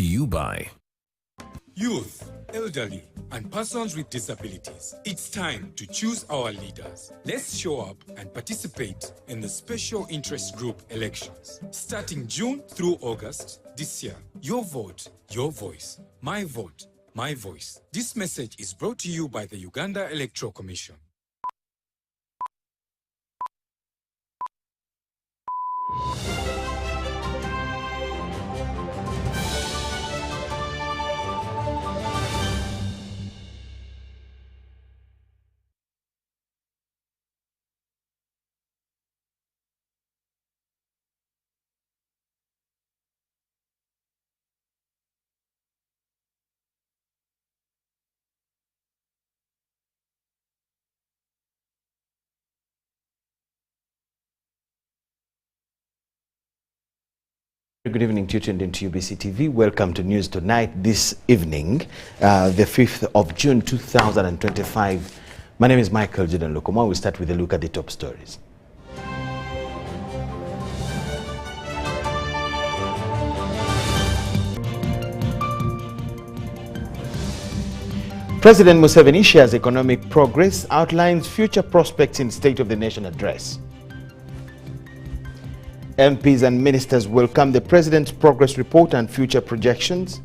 to you by youth, elderly, and persons with disabilities. It's time to choose our leaders. Let's show up and participate in the Special Interest Group elections. Starting June through August this year. Your vote, your voice. My vote, my voice. This message is brought to you by the Uganda Electoral Commission. Good evening to you tuned into UBC TV. Welcome to News Tonight this evening, the 5th of June 2025. My name is Micheal Lukomwa. We start with a look at the top stories. President Museveni shares economic progress, outlines future prospects in State of the Nation address. MPs and ministers welcome the President's progress report and future projections.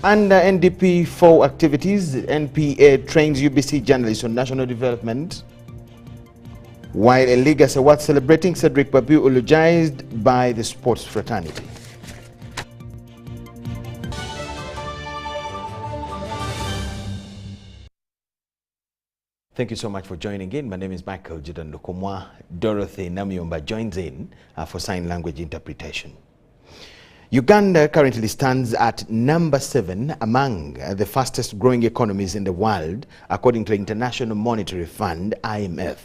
Under NDP 4 activities, NPA trains UBC journalists on national development. While a legacy award celebrating Cedric Bapu eulogized by the sports fraternity. Thank you so much for joining in. My name is Micheal Lukomwa. Dorothy Namyomba joins in for sign language interpretation. Uganda currently stands at number 7 among the fastest growing economies in the world, according to the International Monetary Fund, IMF.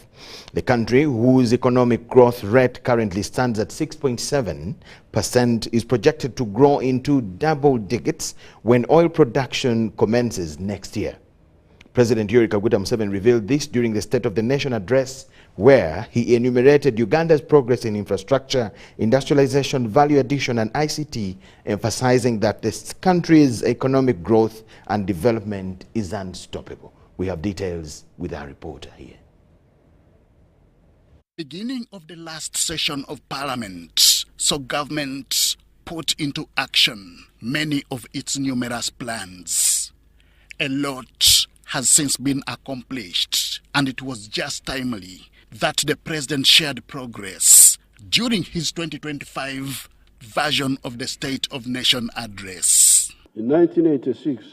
The country, whose economic growth rate currently stands at 6.7%, is projected to grow into double digits when oil production commences next year. President Yoweri Kaguta Museveni revealed this during the State of the Nation address, where he enumerated Uganda's progress in infrastructure, industrialization, value addition, and ICT, emphasizing that this country's economic growth and development is unstoppable. We have details with our reporter here. Beginning of the last session of Parliament, so government put into action many of its numerous plans. A lot has since been accomplished, and it was just timely that the President shared progress during his 2025 version of the State of Nation address. In 1986,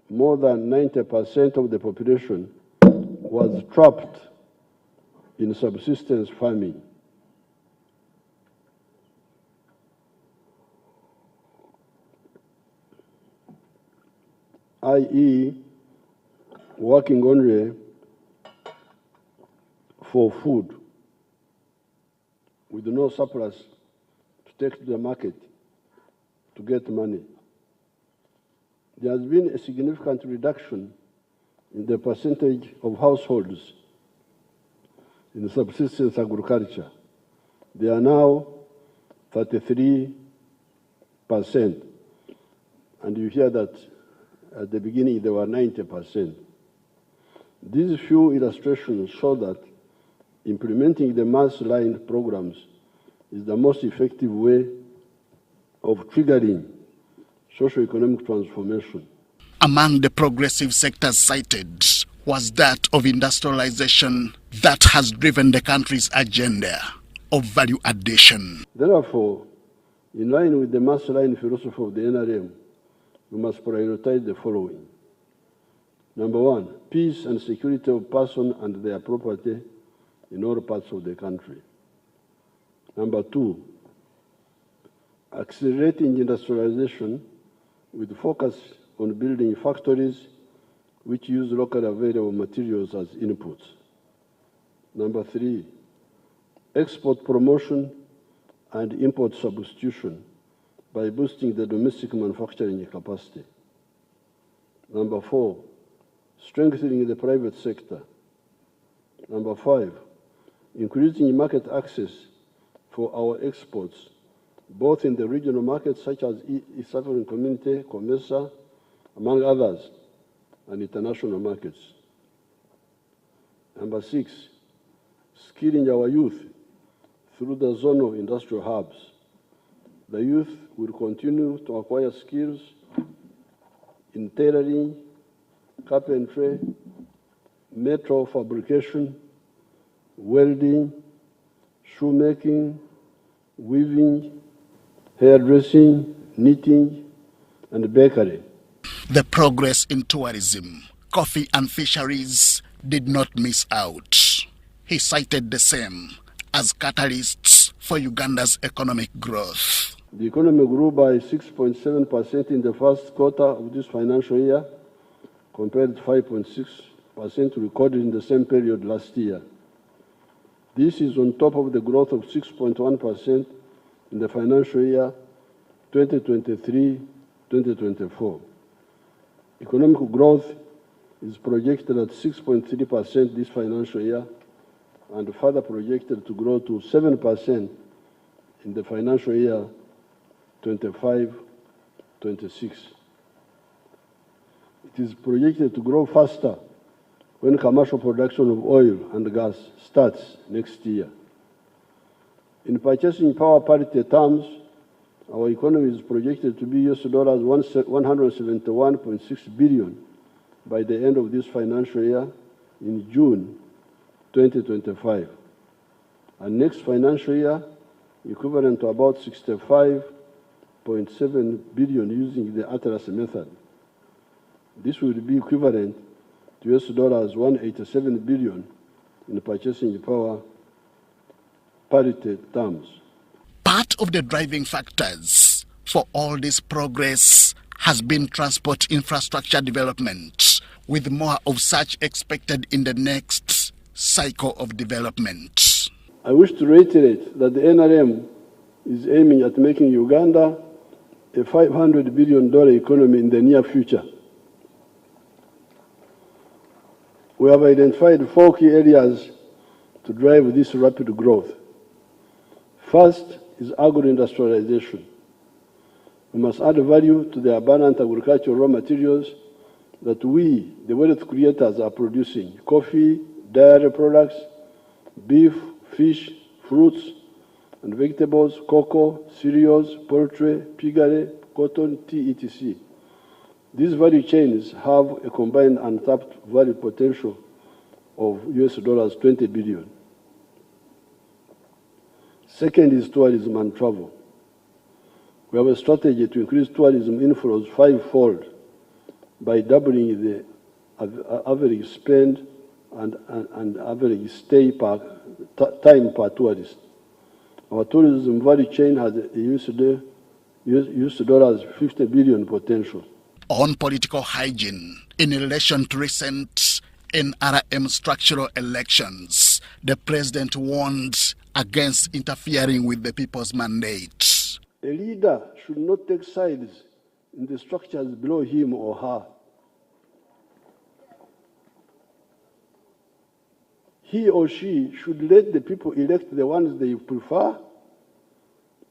more than 90% of the population was trapped in subsistence farming. i.e., working only for food with no surplus to take to the market to get money. There has been a significant reduction in the percentage of households in subsistence agriculture. They are now 33%. And you hear that at the beginning they were 90%. These few illustrations show that implementing the mass-line programs is the most effective way of triggering socio-economic transformation. Among the progressive sectors cited was that of industrialization that has driven the country's agenda of value addition. Therefore, in line with the mass-line philosophy of the NRM, we must prioritize the following. Number 1, peace and security of persons and their property in all parts of the country. Number 2, accelerating industrialization with focus on building factories which use locally available materials as inputs. Number 3, export promotion and import substitution by boosting the domestic manufacturing capacity. Number 4, strengthening the private sector. Number 5, increasing market access for our exports both in the regional markets such as East African Community, COMESA, among others, and international markets. Number 6, skilling our youth through the zonal industrial hubs. The youth will continue to acquire skills in tailoring, carpentry, metal fabrication, welding, shoemaking, weaving, hairdressing, knitting, and bakery. The progress in tourism, coffee and fisheries did not miss out. He cited the same as catalysts for Uganda's economic growth. The economy grew by 6.7% in the first quarter of this financial year, compared to 5.6% recorded in the same period last year. This is on top of the growth of 6.1% in the financial year 2023-2024. Economic growth is projected at 6.3% this financial year and further projected to grow to 7% in the financial year 25-26. It is projected to grow faster when commercial production of oil and gas starts next year. In purchasing power parity terms, our economy is projected to be $171.6 billion by the end of this financial year in June 2025. And next financial year, equivalent to about $65.7 billion using the Atlas method. This will be equivalent to $187 billion in purchasing power parity terms. Part of the driving factors for all this progress has been transport infrastructure development, with more of such expected in the next cycle of development. I wish to reiterate that the NRM is aiming at making Uganda a $500 billion economy in the near future. We have identified 4 key areas to drive this rapid growth. First is agro-industrialization. We must add value to the abundant agricultural raw materials that we, the wealth creators, are producing: coffee, dairy products, beef, fish, fruits and vegetables, cocoa, cereals, poultry, piggery, cotton, tea, etc. These value chains have a combined untapped value potential of $20 billion. Second is tourism and travel. We have a strategy to increase tourism inflows 5-fold by doubling the average spend and average stay time per tourist. Our tourism value chain has a $50 billion potential. On political hygiene, in relation to recent NRM structural elections, the president warned against interfering with the people's mandate. A leader should not take sides in the structures below him or her. He or she should let the people elect the ones they prefer.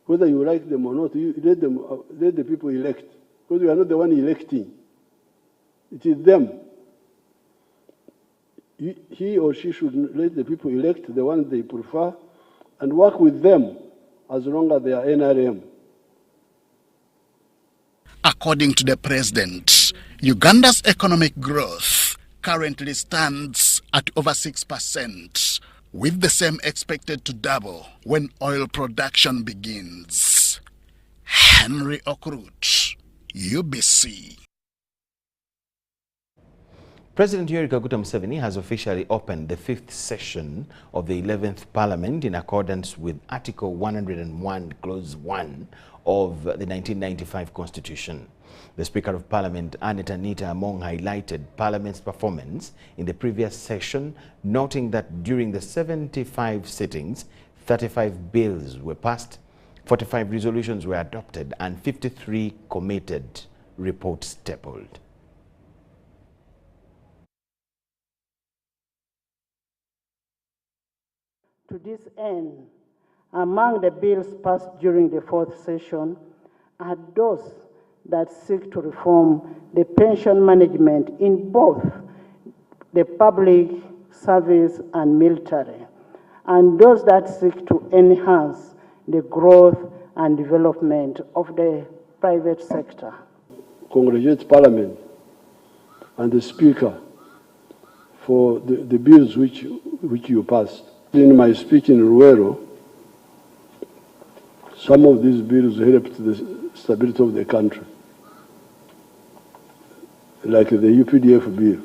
Whether you like them or not, you let the people elect. Because you are not the one electing. It is them. He or she should let the people elect the ones they prefer and work with them as long as they are NRM. According to the president, Uganda's economic growth currently stands at over 6%, with the same expected to double when oil production begins. Henry Okrut, UBC. President Yoweri Kaguta Museveni has officially opened the 5th session of the 11th Parliament in accordance with Article 101, Clause 1 of the 1995 Constitution. The Speaker of Parliament, Anita Among, highlighted Parliament's performance in the previous session, noting that during the 75 sittings, 35 bills were passed, 45 resolutions were adopted, and 53 committed reports tabled. To this end, Among the bills passed during the fourth session are those that seek to reform the pension management in both the public service and military, and those that seek to enhance the growth and development of the private sector. Congratulate Parliament and the Speaker for the bills which you passed. In my speech in Ruero, some of these bills helped the stability of the country, like the UPDF bill.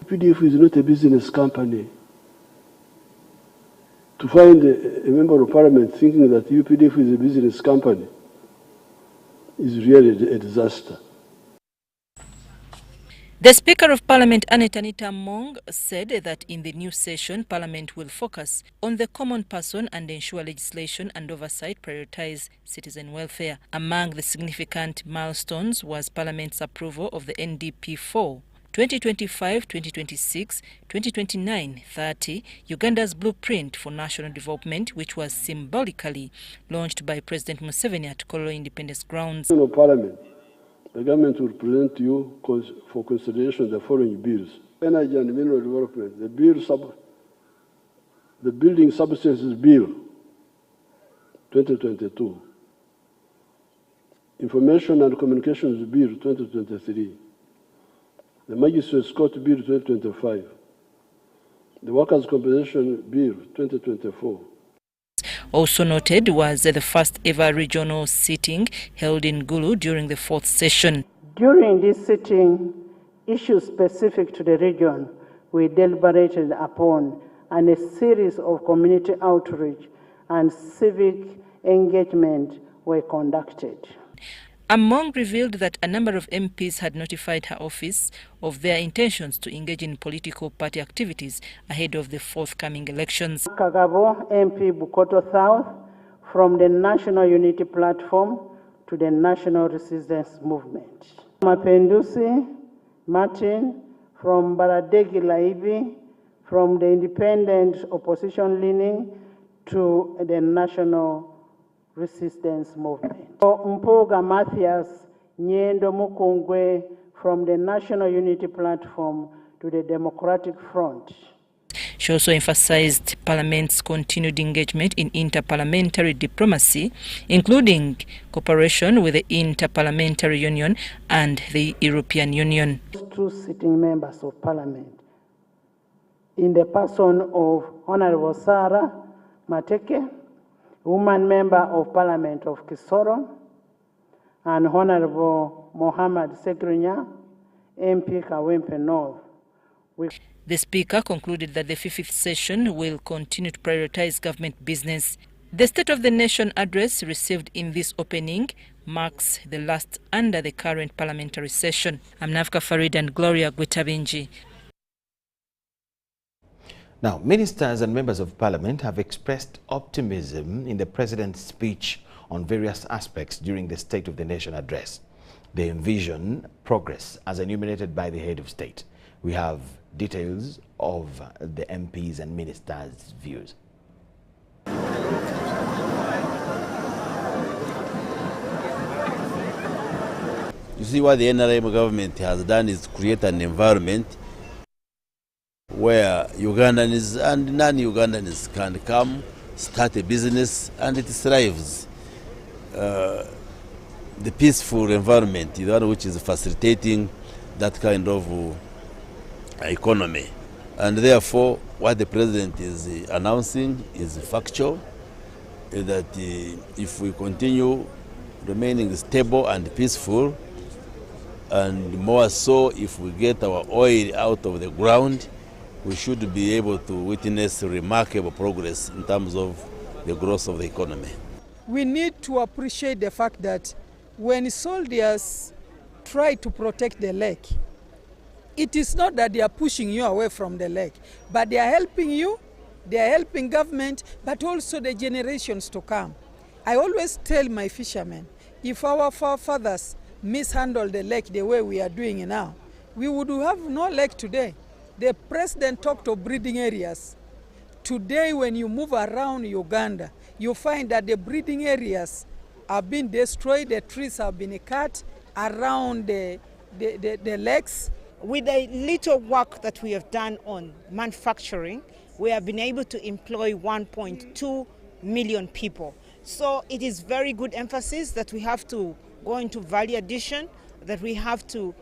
UPDF is not a business company. To find a member of Parliament thinking that UPDF is a business company is really a disaster. The Speaker of Parliament, Anita Mong, said that in the new session, Parliament will focus on the common person and ensure legislation and oversight prioritize citizen welfare. Among the significant milestones was Parliament's approval of the NDP 4, 2025, 2026, 2029, 30, Uganda's blueprint for national development, which was symbolically launched by President Museveni at Kololo Independence Grounds. Parliament, the government will present to you for consideration the following bills. Energy and mineral development, the Building Substances Bill, 2022. Information and Communications Bill, 2023. The Magistrates Court Bill, 2025. The Workers' Compensation Bill, 2024. Also noted was the first ever regional sitting held in Gulu during the fourth session. During this sitting, issues specific to the region were deliberated upon, and a series of community outreach and civic engagement were conducted. Among revealed that a number of MPs had notified her office of their intentions to engage in political party activities ahead of the forthcoming elections. Kagabo MP Bukoto South, from the National Unity Platform to the National Resistance Movement. Mapendusi Martin from Baradegi Laivi, from the Independent Opposition Leaning to the National Resistance Movement. Mpoga Matthias Nyendo Mukungwe, from the National Unity Platform to the Democratic Front. She also emphasized Parliament's continued engagement in interparliamentary diplomacy, including cooperation with the Interparliamentary Union and the European Union. Two sitting members of Parliament, in the person of Honorable Sarah Mateke, woman member of Parliament of Kisoro, and Honorable Mohammed Segrinya, MP Kawempe North. The Speaker concluded that the 5th session will continue to prioritize government business. The State of the Nation address received in this opening marks the last under the current parliamentary session. I'm Nafka Farid and Gloria Gwitabinji. Now, ministers and members of parliament have expressed optimism in the president's speech on various aspects during the State of the Nation address. They envision progress as enumerated by the head of state. We have details of the MPs and ministers' views. You see, what the NRM government has done is create an environment where Ugandans and non-Ugandans can come, start a business, and it thrives. The peaceful environment is the one which is facilitating that kind of economy. And therefore, what the president is announcing is factual, that if we continue remaining stable and peaceful, and more so if we get our oil out of the ground, we should be able to witness remarkable progress in terms of the growth of the economy. We need to appreciate the fact that when soldiers try to protect the lake, it is not that they are pushing you away from the lake, but they are helping you, they are helping government, but also the generations to come. I always tell my fishermen, if our forefathers mishandled the lake the way we are doing now, we would have no lake today. The president talked of breeding areas. Today, when you move around Uganda, you find that the breeding areas have been destroyed, the trees have been cut around the lakes. With the little work that we have done on manufacturing, we have been able to employ 1.2 million people. So it is very good emphasis that we have to go into value addition, that we have to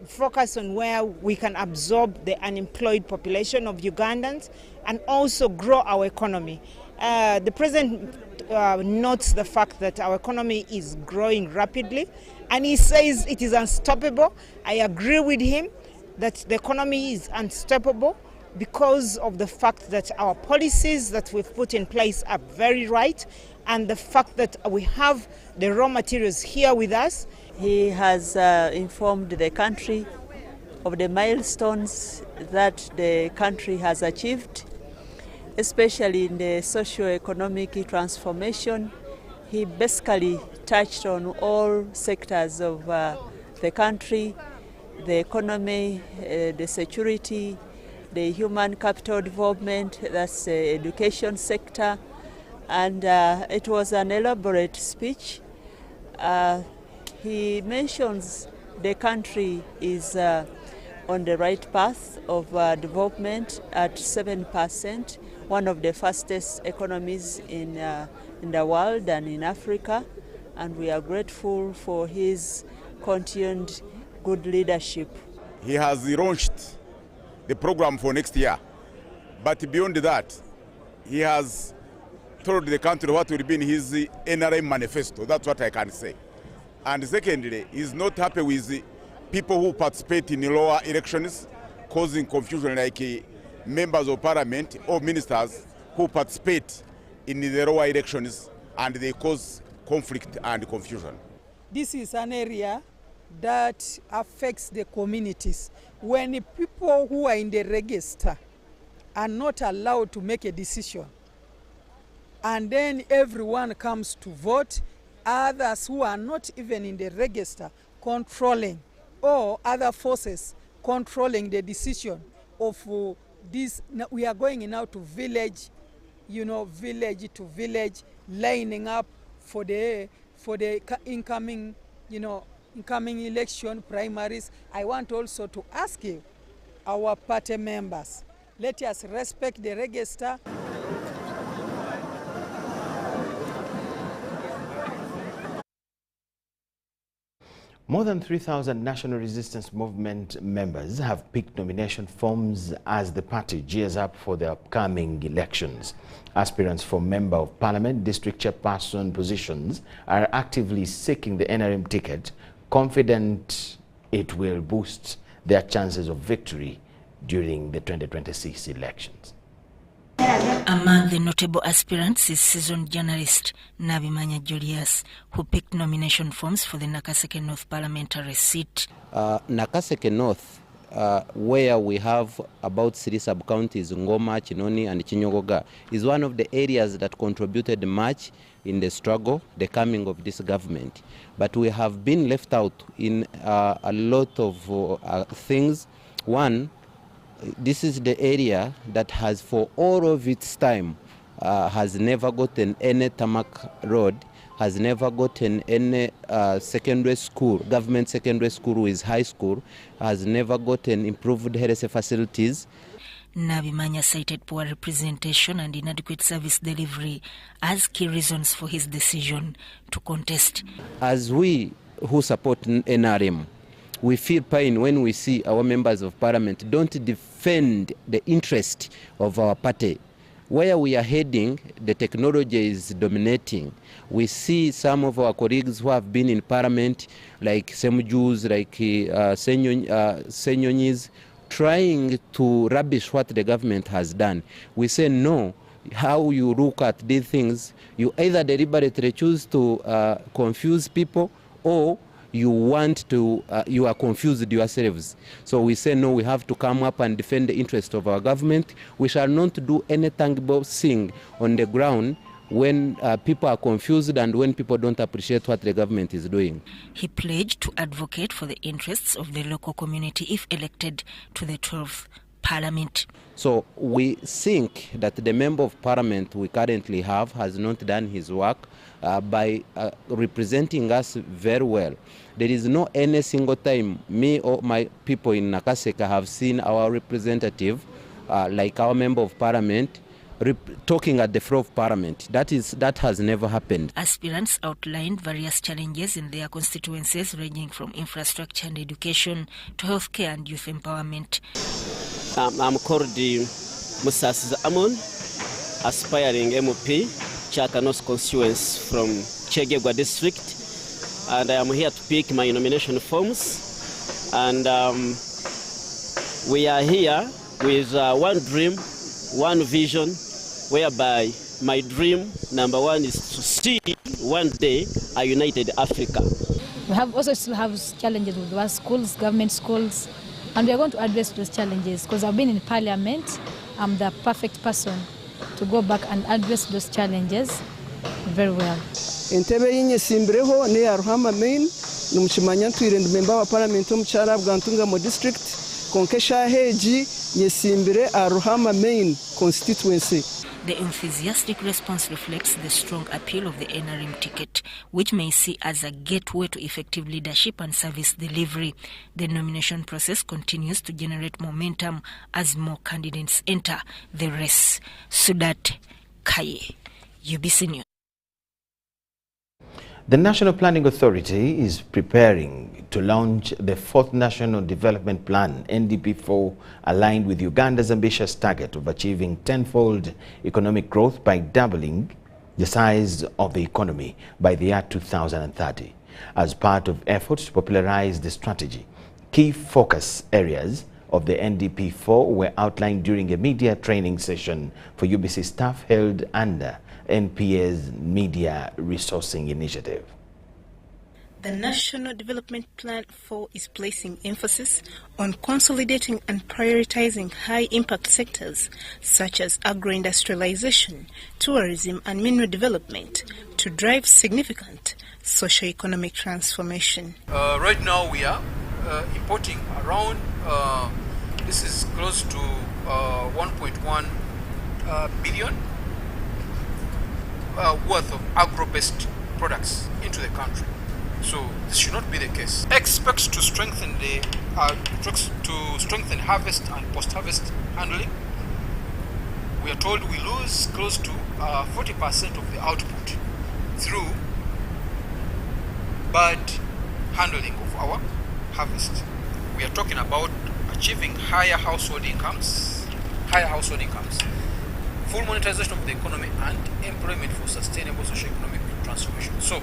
focus on where we can absorb the unemployed population of Ugandans and also grow our economy. The President notes the fact that our economy is growing rapidly, and he says it is unstoppable. I agree with him that the economy is unstoppable because of the fact that our policies that we've put in place are very right, and the fact that we have the raw materials here with us. He has informed the country of the milestones that the country has achieved, especially in the socio-economic transformation. He basically touched on all sectors of the country, the economy, the security, the human capital development, that's the education sector, and it was an elaborate speech. He mentions the country is on the right path of development at 7%, one of the fastest economies in the world and in Africa, and we are grateful for his continued good leadership. He has launched the program for next year, but beyond that, he has told the country what will be in his NRM manifesto. That's what I can say. And secondly, he's not happy with people who participate in lower elections, causing confusion, like members of parliament or ministers who participate in the lower elections, and they cause conflict and confusion. This is an area that affects the communities. When people who are in the register are not allowed to make a decision, and then everyone comes to vote, others who are not even in the register controlling, or other forces controlling the decision of this. We are going now to village, village to village, lining up for the incoming election primaries. I want also to ask you, our party members, let us respect the register. More than 3,000 National Resistance Movement members have picked nomination forms as the party gears up for the upcoming elections. Aspirants for Member of Parliament, District Chairperson positions are actively seeking the NRM ticket, confident it will boost their chances of victory during the 2026 elections. Among the notable aspirants is seasoned journalist Nabimanya Julius, who picked nomination forms for the Nakaseke North parliamentary seat. Nakaseke North, where we have about 3 sub-counties, Ngoma, Chinoni and Chinyogoga, is one of the areas that contributed much in the struggle, the coming of this government. But we have been left out in a lot of things. One, this is the area that has, for all of its time, has never gotten any tarmac road, has never gotten any secondary school, government secondary school with high school, has never gotten improved health facilities. Nabimanya cited poor representation and inadequate service delivery as key reasons for his decision to contest. As we who support NRM, we feel pain when we see our members of parliament don't defend the interest of our party. Where we are heading, the technology is dominating. We see some of our colleagues who have been in parliament, like Semujus, like Senyonyis, trying to rubbish what the government has done. We say no. How you look at these things, you either deliberately choose to confuse people, or you want to, you are confused yourselves. So we say no, we have to come up and defend the interest of our government. We shall not do any tangible thing on the ground when people are confused and when people don't appreciate what the government is doing. He pledged to advocate for the interests of the local community if elected to the 12th Parliament. So we think that the Member of Parliament we currently have has not done his work by representing us very well. There is no any single time me or my people in Nakaseka have seen our representative, like our Member of Parliament, talking at the floor of Parliament. That has never happened. Aspirants outlined various challenges in their constituencies, ranging from infrastructure and education to healthcare and youth empowerment. I'm called Musas Amon, aspiring MOP, Chaka North constituency from Chegegwa district, and I am here to pick my nomination forms. And we are here with one dream, one vision, whereby my dream number one is to see one day a united Africa. We have also still have challenges with our schools, government schools, and we are going to address those challenges because I've been in Parliament. I'm the perfect person to go back and address those challenges very well. Entebe yinye simbreho ne aruhama main numchimanya twirende member wa Parliament omuchara bwantunga mo district konkesha heji nyesimbire aruhama main constituency. The enthusiastic response reflects the strong appeal of the NRM ticket, which may see as a gateway to effective leadership and service delivery. The nomination process continues to generate momentum as more candidates enter the race. Sudat Kaye, UBC News. The National Planning Authority is preparing to launch the 4th National Development Plan, NDP4, aligned with Uganda's ambitious target of achieving tenfold economic growth by doubling the size of the economy by the year 2030. As part of efforts to popularize the strategy, key focus areas of the NDP4 were outlined during a media training session for UBC staff held under NPA's Media Resourcing Initiative. The National Development Plan 4 is placing emphasis on consolidating and prioritizing high-impact sectors such as agro-industrialization, tourism and mineral development to drive significant socio-economic transformation. Right now we are importing around, this is close to 1.1 billion worth of agro-based products into the country. So this should not be the case. Expects to strengthen harvest and post-harvest handling. We are told we lose close to 40% of the output through bad handling of our harvest. We are talking about achieving higher household incomes, full monetization of the economy and employment for sustainable socio-economic transformation. So,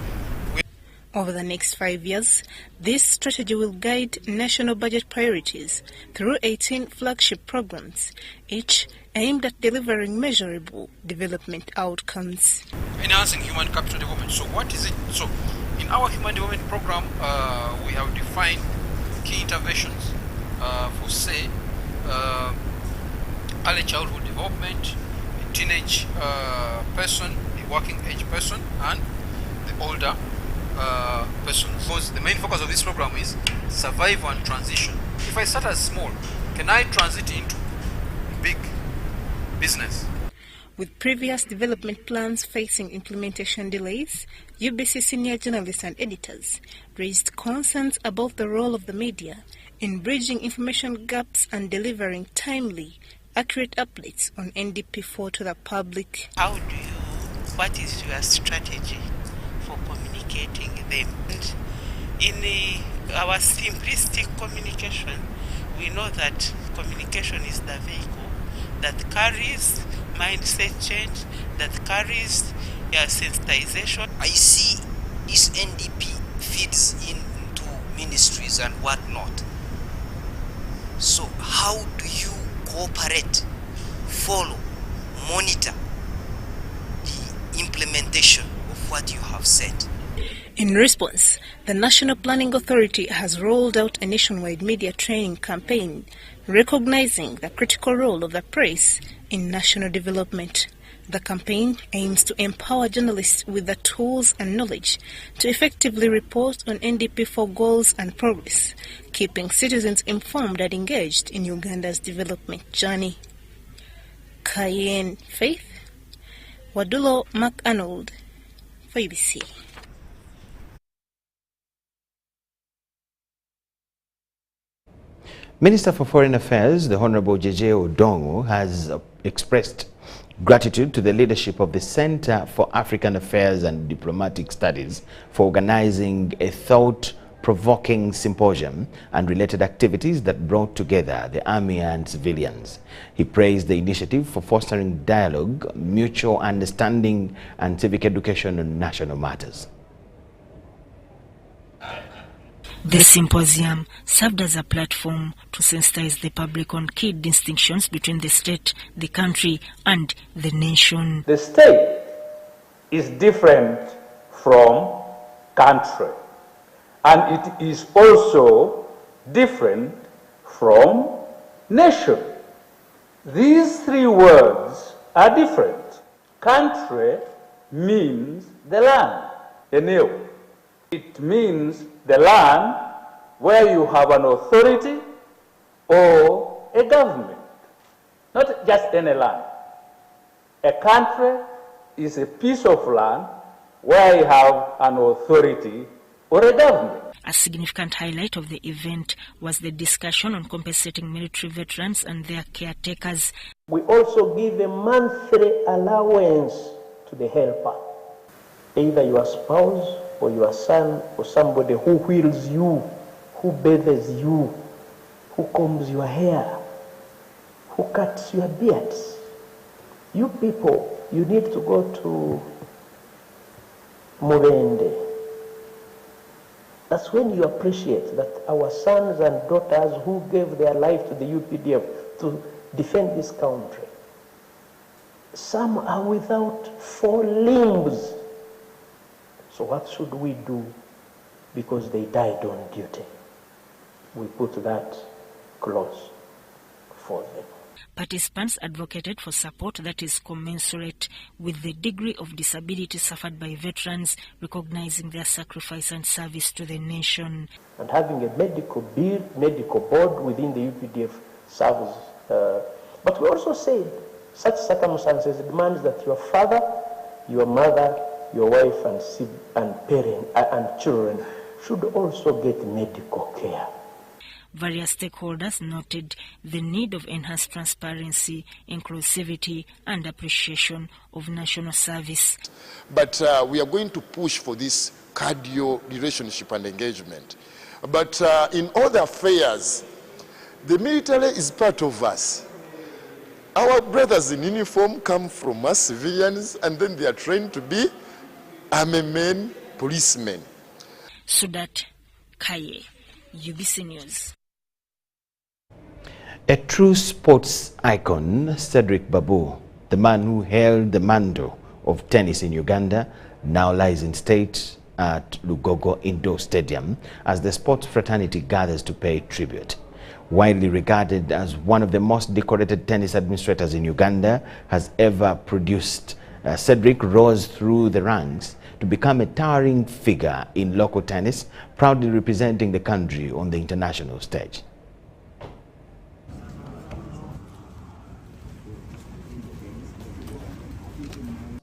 over the next 5 years, this strategy will guide national budget priorities through 18 flagship programs, each aimed at delivering measurable development outcomes. Enhancing human capital development. So what is it? So in our human development program, we have defined key interventions for, say, early childhood development, a teenage person, a working age person, and the older person. Because the main focus of this program is survival and transition. If I start as small, can I transit into big business? With previous development plans facing implementation delays, UBC senior journalists and editors raised concerns about the role of the media in bridging information gaps and delivering timely, accurate updates on NDP4 to the public. What is your strategy for communicating them? And in our simplistic communication, we know that communication is the vehicle that carries mindset change, that carries sensitization. I see this NDP feeds into ministries and whatnot. So how do you cooperate, follow, monitor the implementation of what you have said? In response, the National Planning Authority has rolled out a nationwide media training campaign recognizing the critical role of the press in national development. The campaign aims to empower journalists with the tools and knowledge to effectively report on NDP4 goals and progress, keeping citizens informed and engaged in Uganda's development journey. Cayenne Faith, Wadulo McArnold, for UBC. Minister for Foreign Affairs, the Honorable Jeje Odongo, has expressed gratitude to the leadership of the Center for African Affairs and Diplomatic Studies for organizing a thought-provoking symposium and related activities that brought together the army and civilians. He praised the initiative for fostering dialogue, mutual understanding, and civic education on national matters. The symposium served as a platform to sensitize the public on key distinctions between the state, the country, and the nation. The state is different from country, and it is also different from nation. These three words are different. Country means the land, eneo. It means the land where you have an authority or a government, not just any land. A country is a piece of land where you have an authority or a government. A significant highlight of the event was the discussion on compensating military veterans and their caretakers. We also give a monthly allowance to the helper, either your spouse or your son or somebody who wheels you, who bathes you, who combs your hair, who cuts your beards. You people, you need to go to Mubende. That's when you appreciate that our sons and daughters who gave their life to the UPDF to defend this country, some are without 4 limbs. So what should we do? Because they died on duty. We put that clause for them. Participants advocated for support that is commensurate with the degree of disability suffered by veterans, recognizing their sacrifice and service to the nation. And having a medical board within the UPDF serves. But we also said such circumstances demands that your father, your mother, your wife and parent and children should also get medical care. Various stakeholders noted the need of enhanced transparency, inclusivity, and appreciation of national service. But we are going to push for this cardio relationship and engagement. But in other affairs, the military is part of us. Our brothers in uniform come from us civilians, and then they are trained to be army men, policemen. Sudat Kaye, UBC News. A true sports icon, Cedric Bapu, the man who held the mantle of tennis in Uganda, now lies in state at Lugogo Indoor Stadium as the sports fraternity gathers to pay tribute. Widely regarded as one of the most decorated tennis administrators in Uganda has ever produced, Cedric rose through the ranks to become a towering figure in local tennis, proudly representing the country on the international stage.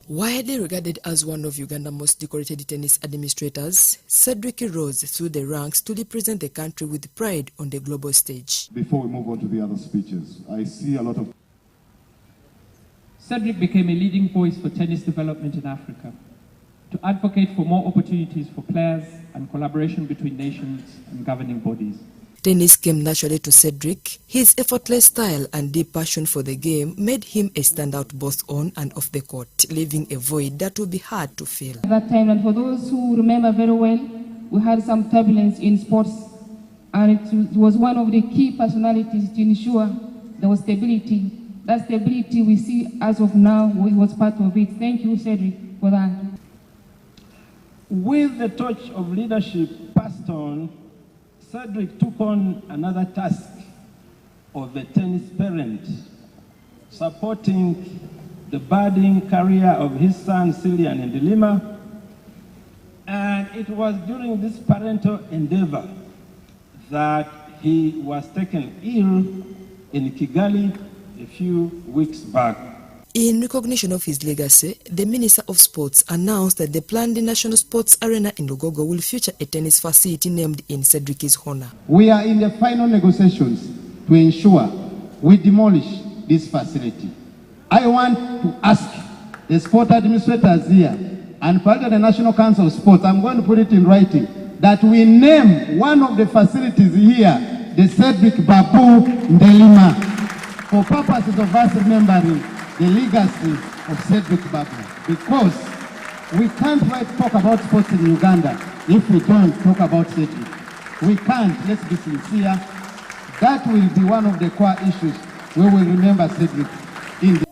Widely regarded as one of Uganda's most decorated tennis administrators, Cedric rose through the ranks to represent the country with pride on the global stage. Before we move on to the other speeches, I see a lot of... Cedric became a leading voice for tennis development in Africa, to advocate for more opportunities for players and collaboration between nations and governing bodies. Tennis came naturally to Cedric. His effortless style and deep passion for the game made him a standout both on and off the court, leaving a void that would be hard to fill. At that time, and for those who remember very well, we had some turbulence in sports, and it was one of the key personalities to ensure there was stability. That stability we see as of now, we was part of it. Thank you, Cedric, for that. With the torch of leadership passed on, Cedric took on another task of the tennis parent, supporting the budding career of his son Cillian and Delima. And it was during this parental endeavor that he was taken ill in Kigali a few weeks back. In recognition of his legacy, the Minister of Sports announced that the planned National Sports Arena in Lugogo will feature a tennis facility named in Cedric's honor. We are in the final negotiations to ensure we demolish this facility. I want to ask the sport administrators here and part of the National Council of Sports, I'm going to put it in writing, that we name one of the facilities here the Cedric Bapu Ndelima for purposes of us remembering the legacy of Cedric Bapu, because we can't talk about sports in Uganda if we don't talk about Cedric. We can't, let's be sincere. That will be one of the core issues we will remember Cedric.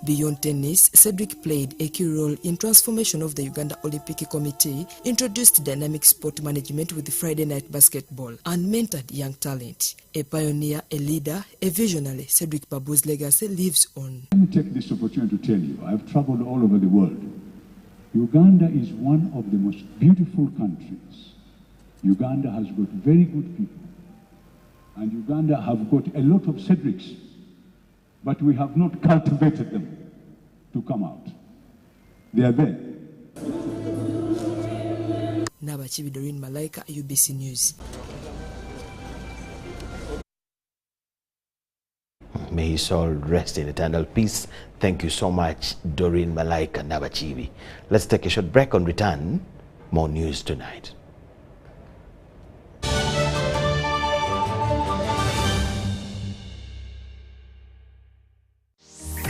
Beyond tennis, Cedric played a key role in transformation of the Uganda Olympic Committee, introduced dynamic sport management with Friday night basketball, and mentored young talent. A pioneer, a leader, a visionary, Cedric Bapu's legacy lives on. Let me take this opportunity to tell you, I've traveled all over the world. Uganda is one of the most beautiful countries. Uganda has got very good people. And Uganda have got a lot of Cedrics, but we have not cultivated them to come out. They are there. Nabachibi Doreen Malaika, UBC News. May his soul rest in eternal peace. Thank you so much, Doreen Malaika Nabachibi. Let's take a short break. On return, more news tonight.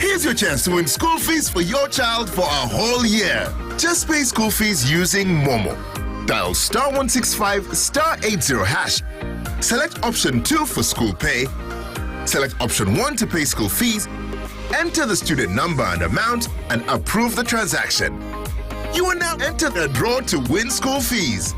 Here's your chance to win school fees for your child for a whole year. Just pay school fees using Momo. Dial *165 *80#. Select option 2 for school pay. Select option 1 to pay school fees. Enter the student number and amount and approve the transaction. You are now entered a draw to win school fees.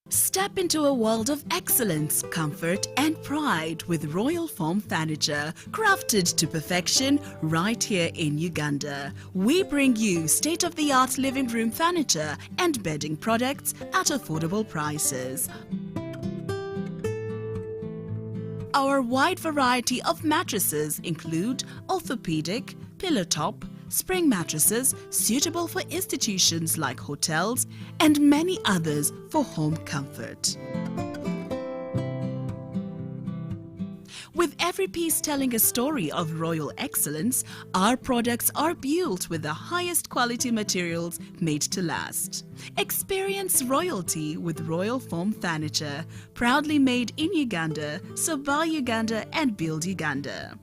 Step into a world of excellence, comfort and pride with Royal Foam Furniture, crafted to perfection right here in Uganda. We bring you state-of-the-art living room furniture and bedding products at affordable prices. Our wide variety of mattresses include orthopedic, pillow top, spring mattresses suitable for institutions like hotels, and many others for home comfort. With every piece telling a story of royal excellence, our products are built with the highest quality materials made to last. Experience royalty with Royal Foam Furniture, proudly made in Uganda, so buy Uganda and build Uganda.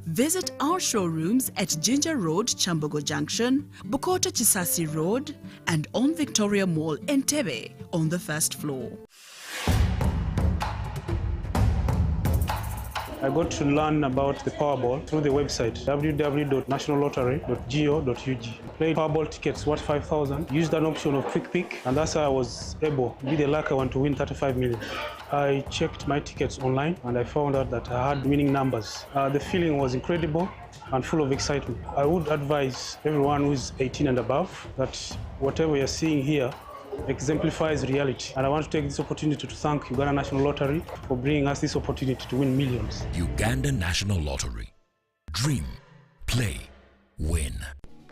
Visit our showrooms at Ginger Road, Chambogo Junction, Bukota Chisasi Road, and on Victoria Mall, Entebbe, on the first floor. I got to learn about the Powerball through the website www.nationallottery.go.ug. Played Powerball tickets worth 5,000, used an option of Quick Pick, and that's how I was able to be the lucky one to win 35 million. I checked my tickets online and I found out that I had winning numbers. The feeling was incredible and full of excitement. I would advise everyone who is 18 and above that whatever you're seeing here exemplifies reality. And I want to take this opportunity to thank Uganda National Lottery for bringing us this opportunity to win millions. Uganda National Lottery. Dream, play, win.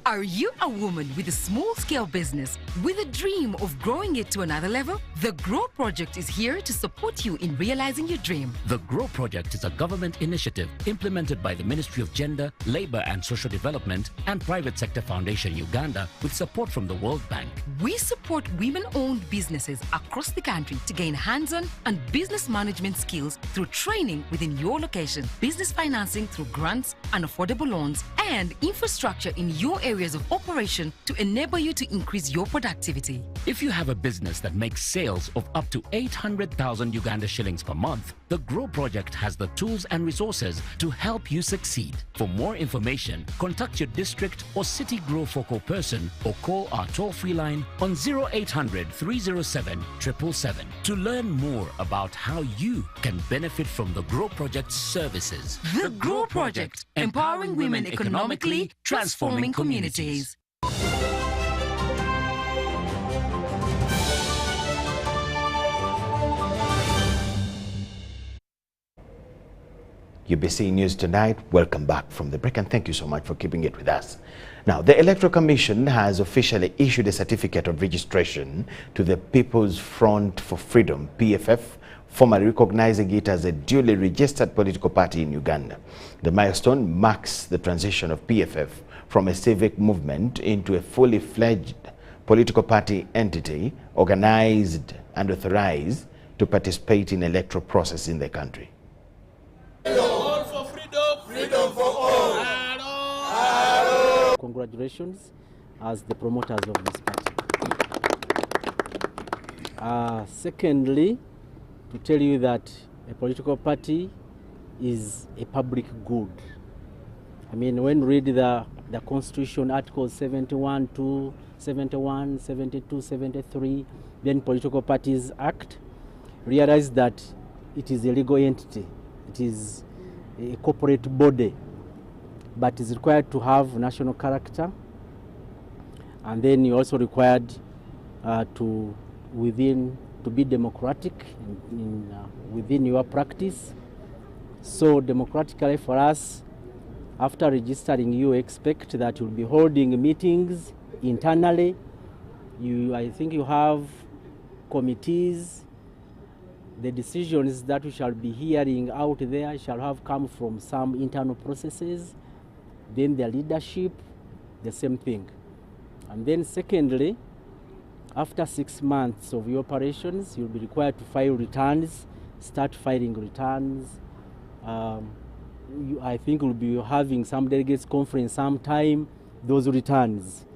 Are you a woman with a small-scale business with a dream of growing it to another level? The GROW Project is here to support you in realizing your dream. The GROW Project is a government initiative implemented by the Ministry of Gender, Labour and Social Development and Private Sector Foundation Uganda with support from the World Bank. We support women-owned businesses across the country to gain hands-on and business management skills through training within your location, business financing through grants and affordable loans, and infrastructure in your areas of operation to enable you to increase your productivity. If you have a business that makes sales of up to 800,000 Uganda shillings per month, the GROW Project has the tools and resources to help you succeed. For more information, contact your district or city GROW focal person or call our toll-free line on 0800 307 777 to learn more about how you can benefit from the GROW Project's services. The GROW Project, empowering women economically, transforming communities. UBC News Tonight. Welcome back from the break, and thank you so much for keeping it with us. Now, the Electoral Commission has officially issued a certificate of registration to the People's Front for Freedom, PFF, formally recognizing it as a duly registered political party in Uganda. The milestone marks the transition of PFF from a civic movement into a fully fledged political party entity organized and authorized to participate in electoral process in the country. All for freedom, freedom for all. Congratulations as the promoters of this party. Secondly, to tell you that a political party is a public good. I mean, when you read the Constitution, Articles 71, 2, 71, 72, 73, then Political Parties Act, realize that it is a legal entity. It is a corporate body, but is required to have national character, and then you're also required to be democratic within your practice. So democratically for us, after registering, you expect that you'll be holding meetings internally. I think you have committees. The decisions that we shall be hearing out there shall have come from some internal processes. Then the leadership, the same thing. And then secondly, after 6 months of your operations, you'll be required to file returns, start filing returns. I think we'll be having some delegates conference sometime, those returns.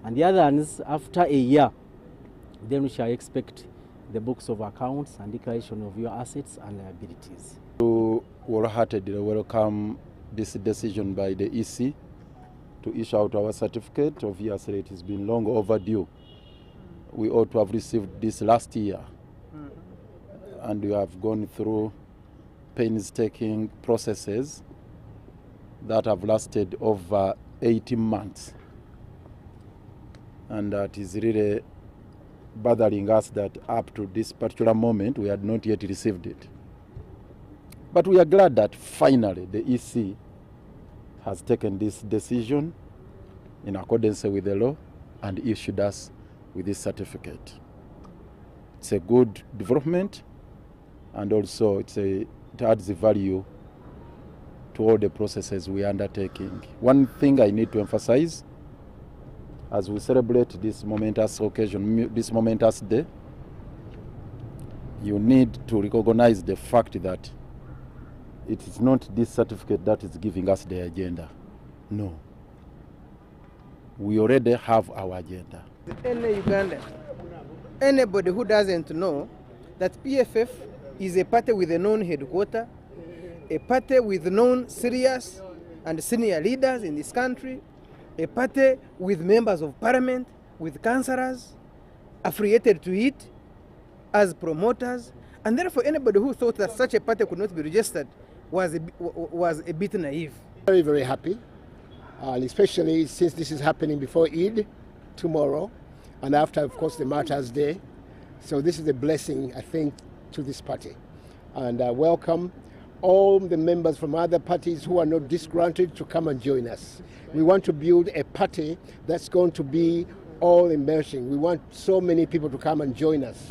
And the others, after a year, then we shall expect the books of accounts and declaration of your assets and liabilities. We wholeheartedly welcome this decision by the EC to issue out our certificate. Obviously, it has been long overdue. We ought to have received this last year, and we have gone through painstaking processes that have lasted over 18 months. And that is really bothering us that up to this particular moment we had not yet received it. But we are glad that finally the EC has taken this decision in accordance with the law and issued us with this certificate. It's a good development, and also it adds value to all the processes we are undertaking. One thing I need to emphasize as we celebrate this momentous occasion, this momentous day, you need to recognize the fact that it is not this certificate that is giving us the agenda. No. We already have our agenda. In Uganda, anybody who doesn't know that PFF is a party with a known headquarters, a party with known serious and senior leaders in this country, a party with members of parliament, with councillors affiliated to it as promoters, and therefore anybody who thought that such a party could not be registered was a bit naive. Very, very happy, especially since this is happening before Eid tomorrow, and after, of course, the Martyrs' Day. So this is a blessing, I think, to this party. And I welcome all the members from other parties who are not disgruntled to come and join us. We want to build a party that's going to be all immersing. We want so many people to come and join us.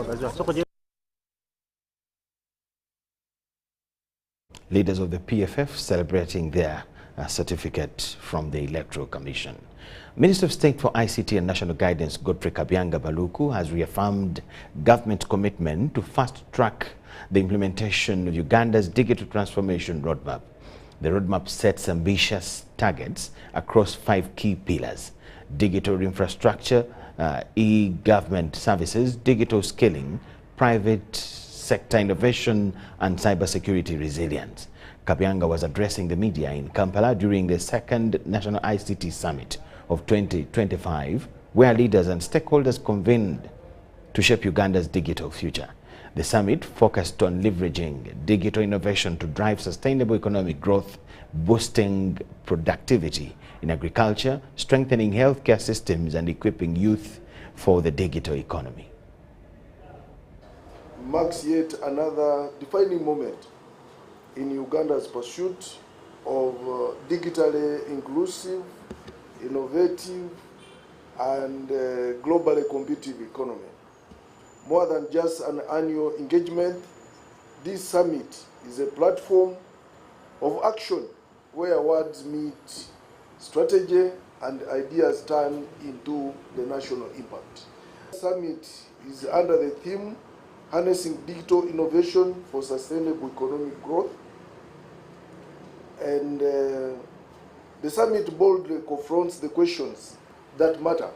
Leaders of the PFF celebrating their certificate from the Electoral Commission. Minister of State for ICT and National Guidance Godfrey Kabyanga-Baluku has reaffirmed government commitment to fast-track the implementation of Uganda's digital transformation roadmap. The roadmap sets ambitious targets across 5 key pillars: digital infrastructure, e-government services, digital skilling, private sector innovation, and cybersecurity resilience. Kabyanga was addressing the media in Kampala during the 2nd National ICT Summit of 2025, where leaders and stakeholders convened to shape Uganda's digital future. The summit focused on leveraging digital innovation to drive sustainable economic growth, boosting productivity in agriculture, strengthening healthcare systems, and equipping youth for the digital economy. Marks yet another defining moment in Uganda's pursuit of digitally inclusive, innovative, and globally competitive economy. More than just an annual engagement, this summit is a platform of action where words meet strategy and ideas turn into the national impact. The summit is under the theme Harnessing Digital Innovation for Sustainable Economic Growth. And the summit boldly confronts the questions that matter.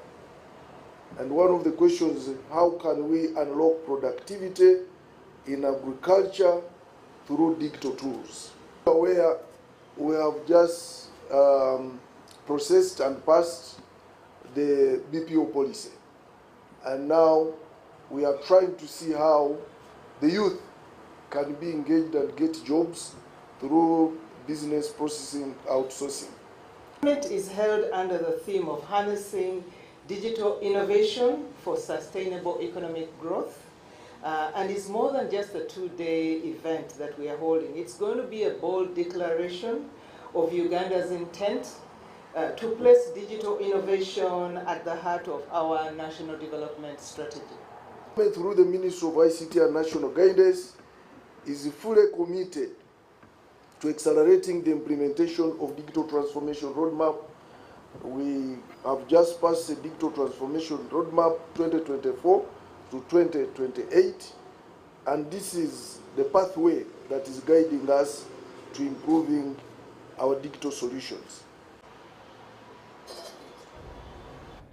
And one of the questions is, how can we unlock productivity in agriculture through digital tools? Where we have just processed and passed the BPO policy. And now we are trying to see how the youth can be engaged and get jobs through business processing outsourcing. The summit is held under the theme of harnessing digital innovation for sustainable economic growth. And it's more than just a two-day event that we are holding. It's going to be a bold declaration of Uganda's intent to place digital innovation at the heart of our national development strategy. Through the Ministry of ICT and National Guidance is fully committed to accelerating the implementation of digital transformation roadmap. We have just passed the digital transformation roadmap 2024 to 2028, and this is the pathway that is guiding us to improving our digital solutions.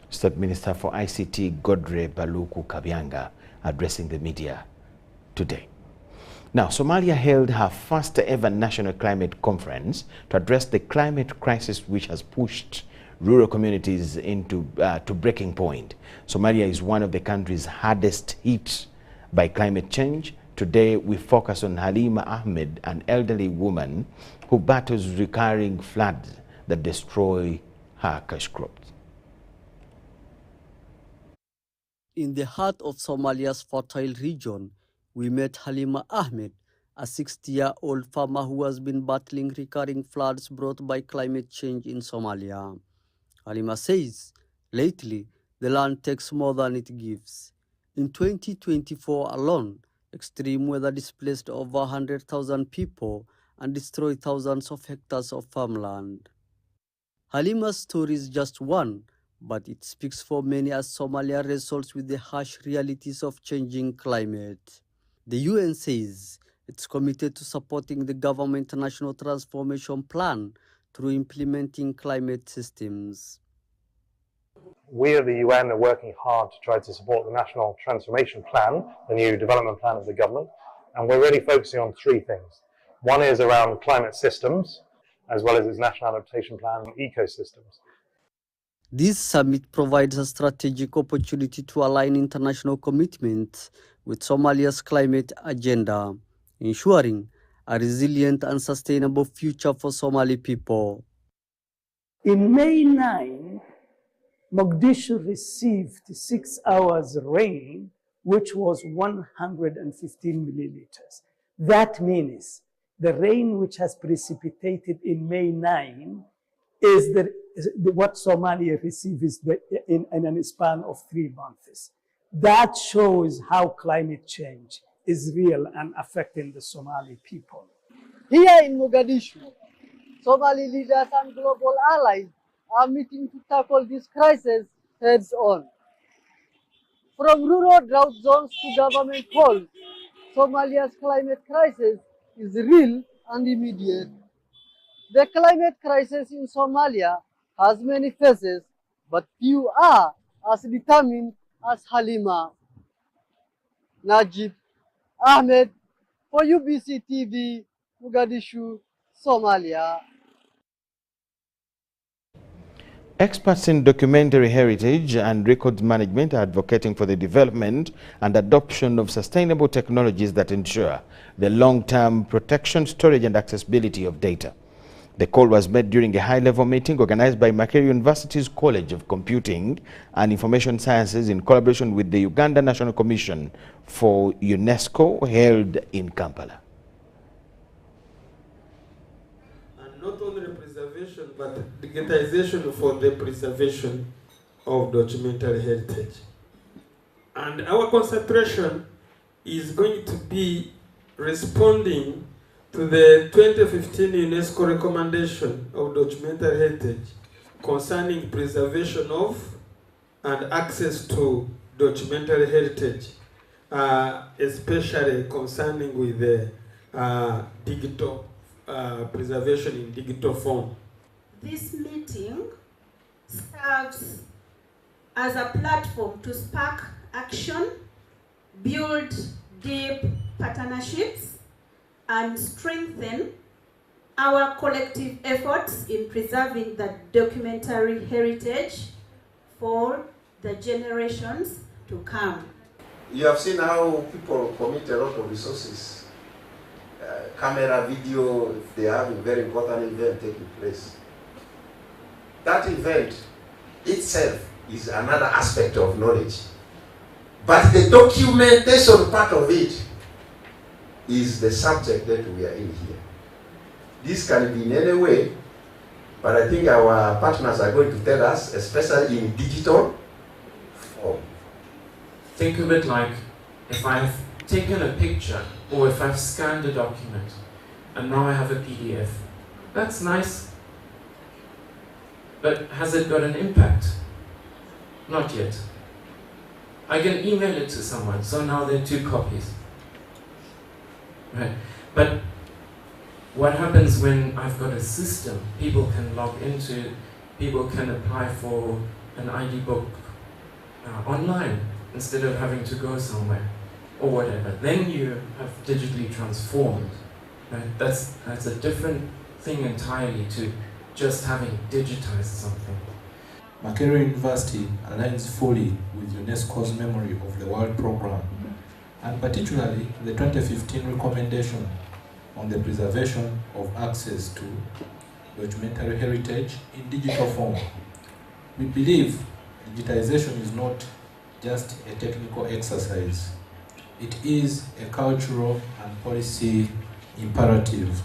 State Minister for ICT Cedric Bapu Kabyanga addressing the media today. Now, Somalia held her first ever national climate conference to address the climate crisis which has pushed rural communities into to breaking point. Somalia is one of the countries hardest hit by climate change. Today, we focus on Halima Ahmed, an elderly woman who battles recurring floods that destroy her cash crops. In the heart of Somalia's fertile region, we met Halima Ahmed, a 60-year-old farmer who has been battling recurring floods brought by climate change in Somalia. Halima says, lately, the land takes more than it gives. In 2024 alone, extreme weather displaced over 100,000 people and destroyed thousands of hectares of farmland. Halima's story is just one, but it speaks for many as Somalia wrestles with the harsh realities of changing climate. The UN says it's committed to supporting the government national transformation plan through implementing climate systems. We at the UN are working hard to try to support the National Transformation Plan, the new development plan of the government, and we're really focusing on three things. One is around climate systems, as well as its National Adaptation Plan and ecosystems. This summit provides a strategic opportunity to align international commitments with Somalia's climate agenda, ensuring a resilient and sustainable future for Somali people. In May 9, Mogadishu received 6 hours rain, which was 115 milliliters. That means the rain which has precipitated in May 9 is what Somalia receives in a span of 3 months. That shows how climate change is real and affecting the Somali people. Here in Mogadishu, Somali leaders and global allies are meeting to tackle this crisis heads on. From rural drought zones to government halls, Somalia's climate crisis is real and immediate. The climate crisis in Somalia has many faces, but few are as determined as Halima. Najib Ahmed for UBC TV, Mogadishu, Somalia. Experts in documentary heritage and records management are advocating for the development and adoption of sustainable technologies that ensure the long-term protection, storage and accessibility of data. The call was made during a high-level meeting organized by Mercury University's College of Computing and Information Sciences in collaboration with the Uganda National Commission for UNESCO, held in Kampala. not only preservation, but digitization for the preservation of documentary heritage. And our concentration is going to be responding to the 2015 UNESCO recommendation of documentary heritage concerning preservation of and access to documentary heritage, especially concerning with the digital preservation in digital form. This meeting serves as a platform to spark action, build deep partnerships, and strengthen our collective efforts in preserving the documentary heritage for the generations to come. You have seen how people commit a lot of resources. Camera, video, if they have a very important event taking place. That event itself is another aspect of knowledge. But the documentation part of it is the subject that we are in here. This can be in any way, but I think our partners are going to tell us, especially in digital form. Think of it like if I've taken a picture or if I've scanned a document and now I have a PDF. That's nice. But has it got an impact? Not yet. I can email it to someone, so now there are 2 copies. Right. But what happens when I've got a system people can log into, people can apply for an ID book online instead of having to go somewhere or whatever? Then you have digitally transformed. Right? That's a different thing entirely to just having digitized something. Mercury University aligns fully with UNESCO's Memory of the World Program, and particularly the 2015 recommendation on the preservation of access to documentary heritage in digital form. We believe digitization is not just a technical exercise. It is a cultural and policy imperative.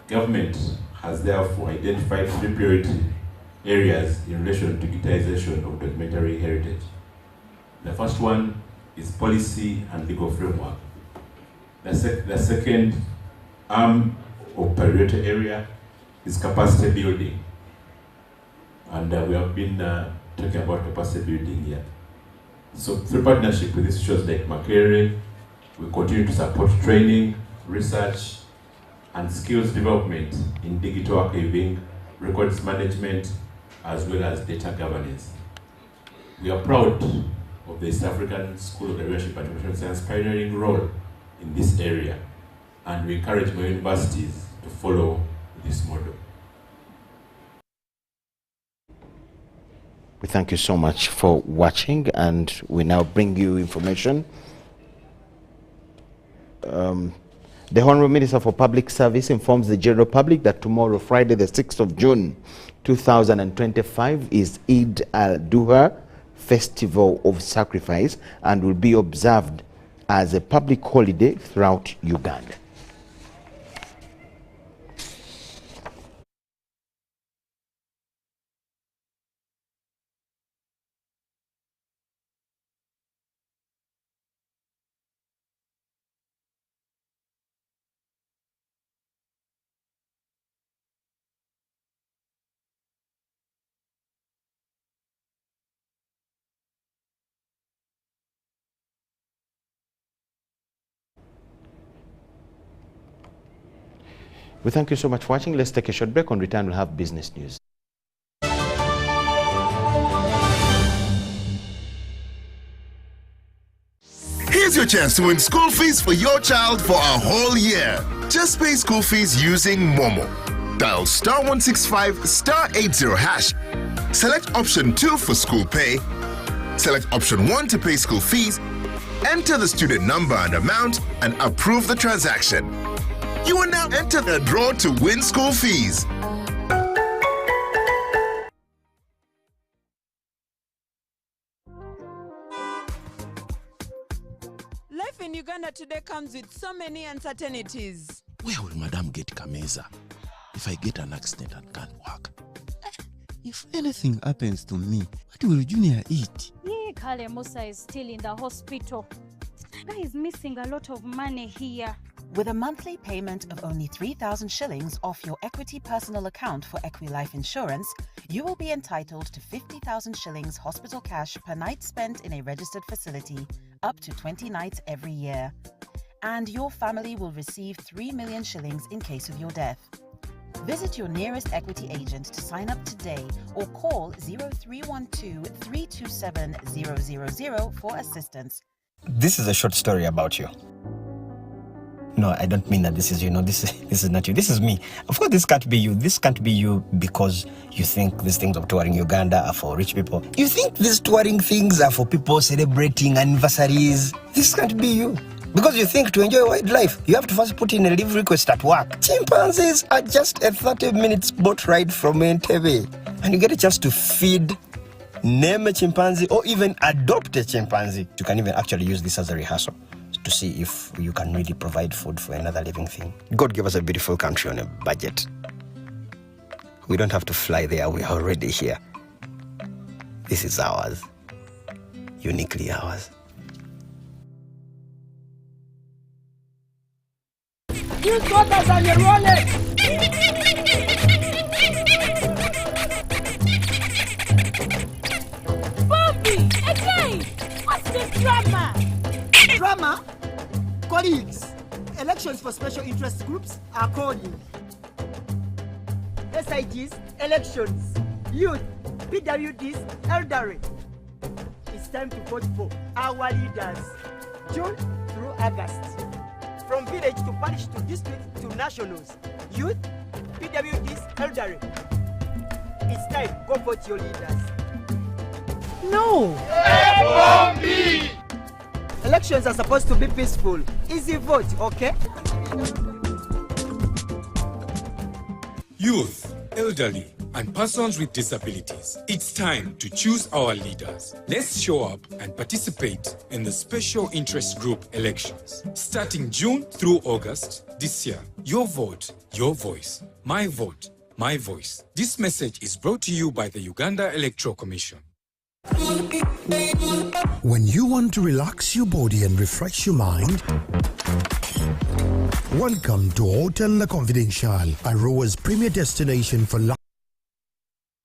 Government has therefore identified 3 priority areas in relation to digitization of documentary heritage. The first one is policy and legal framework. The second arm or priority area is capacity building. And we have been talking about capacity building here. So through partnership with institutions like Mercury, we continue to support training, research, and skills development in digital archiving, records management, as well as data governance. We are proud of the East African School of Leadership and Information Science pioneering role in this area, and we encourage more universities to follow this model. We thank you so much for watching, and we now bring you information. The Honorable Minister for Public Service informs the general public that tomorrow, Friday the 6th of June 2025, is Eid al-Duha, Festival of Sacrifice, and will be observed as a public holiday throughout Uganda. We thank you so much for watching. Let's take a short break. On return, we'll have business news. Here's your chance to win school fees for your child for a whole year. Just pay school fees using Momo. Dial *165 *80#. Select option 2 for school pay. Select option 1 to pay school fees. Enter the student number and amount and approve the transaction. You will now enter the draw to win school fees. Life in Uganda today comes with so many uncertainties. Where will Madam get Kameza? if I get an accident and can't work? If anything happens to me, what will Junior eat? Yeah, Kale Musa is still in the hospital. Guy is missing a lot of money here. With a monthly payment of only 3,000 shillings off your Equity personal account for Equi-Life Insurance, you will be entitled to 50,000 shillings hospital cash per night spent in a registered facility, up to 20 nights every year. And your family will receive 3 million shillings in case of your death. Visit your nearest Equity agent to sign up today or call 0312 327 000 for assistance. This is a short story about you. No, I don't mean that this is you. No, this is not you. This is me. Of course, this can't be you. This can't be you because you think these things of touring Uganda are for rich people. You think these touring things are for people celebrating anniversaries. This can't be you. Because you think to enjoy wildlife, you have to first put in a leave request at work. Chimpanzees are just a 30-minute boat ride from Entebbe. And you get a chance to feed, name a chimpanzee, or even adopt a chimpanzee. You can even actually use this as a rehearsal to see if you can really provide food for another living thing. God gave us a beautiful country on a budget. We don't have to fly there, we are already here. This is ours, uniquely ours. You got us on your wallet! Bobby, again! What's this drama? Drama? Colleagues, elections for special interest groups are calling. SIGs, elections, youth, PWDs, elderly. It's time to vote for our leaders, June through August. From village to parish to district to nationals, youth, PWDs, elderly. It's time, go vote your leaders. No! F-O-B! Elections are supposed to be peaceful. Easy vote, okay? Youth, elderly, and persons with disabilities. It's time to choose our leaders. Let's show up and participate in the special interest group elections. Starting June through August this year. Your vote, your voice. My vote, my voice. This message is brought to you by the Uganda Electoral Commission. When you want to relax your body and refresh your mind, welcome to Hotel La Confidential, Aroa's premier destination for